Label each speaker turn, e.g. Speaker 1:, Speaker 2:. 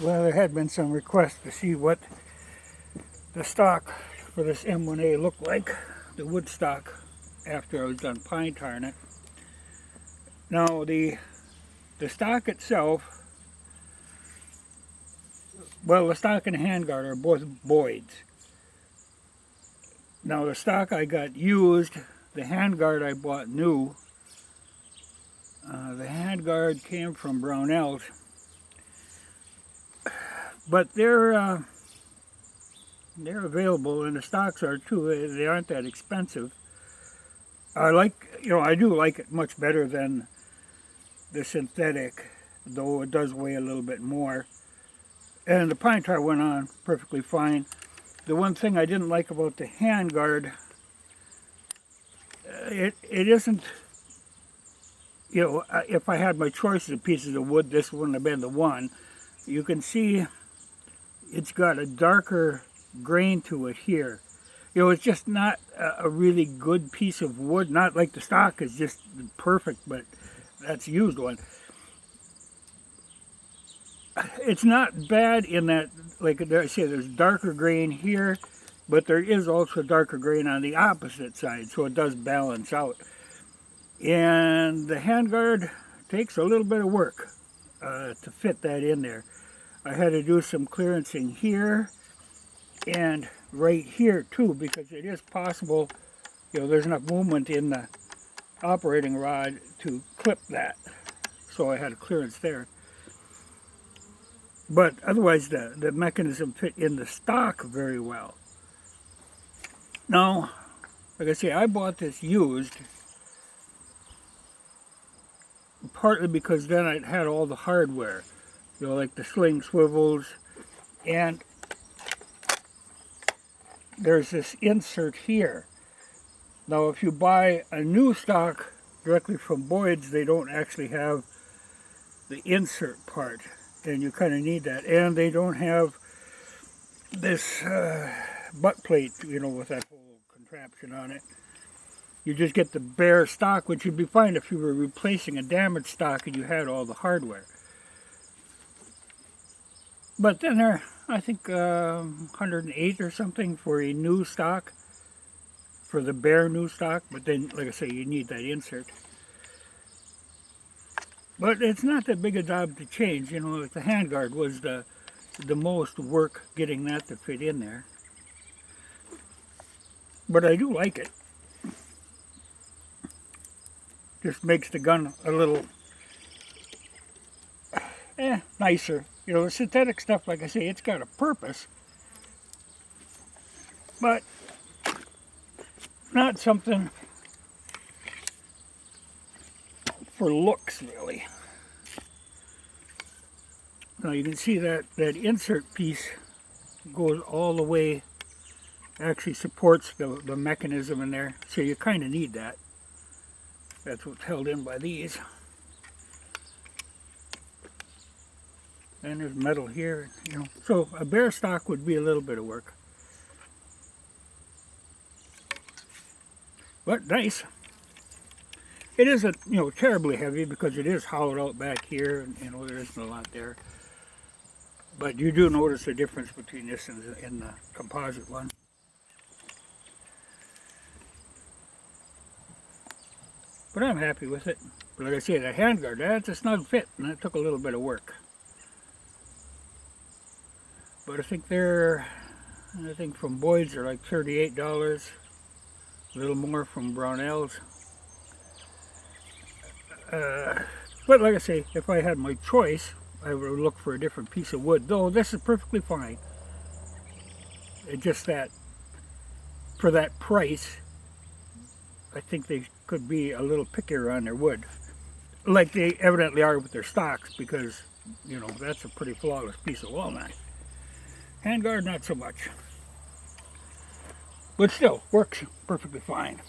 Speaker 1: Well, there had been some requests to see what the stock for this M1a looked like, the wood stock, after I was done pine tarring it. Now, the stock itself, well, the stock and the handguard are both Boyd's. Now, the stock I got used, the handguard I bought new. The handguard came from Brownells, but they're available, and the stocks are too. They aren't that expensive. I do like it much better than the synthetic, though it does weigh a little bit more. And the pine tar went on perfectly fine. The one thing I didn't like about the handguard, it isn't, if I had my choices of pieces of wood, this wouldn't have been the one. You can see it's got a darker grain to it here. It's just not a really good piece of wood. Not like the stock is just perfect, but that's a used one. It's not bad in that, like I say, there's darker grain here, but there is also darker grain on the opposite side, so it does balance out. And the handguard takes a little bit of work to fit that in there. I had to do some clearancing here and right here too, because it is possible, there's enough movement in the operating rod to clip that. So I had a clearance there. But otherwise, the mechanism fit in the stock very well. Now, like I say, I bought this used, partly because then it had all the hardware, like the sling swivels, and there's this insert here. Now, if you buy a new stock directly from Boyd's, they don't actually have the insert part, and you kind of need that. And they don't have this butt plate, with that whole contraption on it. You just get the bare stock, which would be fine if you were replacing a damaged stock and you had all the hardware. But then they're, I think, 108 or something for a new stock, for the bare new stock. But then, like I say, you need that insert. But it's not that big a job to change. The handguard was the most work getting that to fit in there. But I do like it. Just makes the gun a little nicer. The synthetic stuff, like I say, it's got a purpose, but not something for looks, really. Now you can see that insert piece goes all the way, actually supports the mechanism in there, so you kind of need that. That's what's held in by these. And there's metal here, So a bare stock would be a little bit of work. But nice. It isn't, terribly heavy because it is hollowed out back here, and, there isn't a lot there. But you do notice the difference between this and the composite one. But I'm happy with it. But like I say, the handguard, that's a snug fit, and that took a little bit of work. But I think from Boyd's they're like $38, a little more from Brownells. But like I say, if I had my choice, I would look for a different piece of wood. Though this is perfectly fine. It's just that for that price, I think they could be a little pickier on their wood, like they evidently are with their stocks, because that's a pretty flawless piece of walnut. Handguard, not so much, but still works perfectly fine.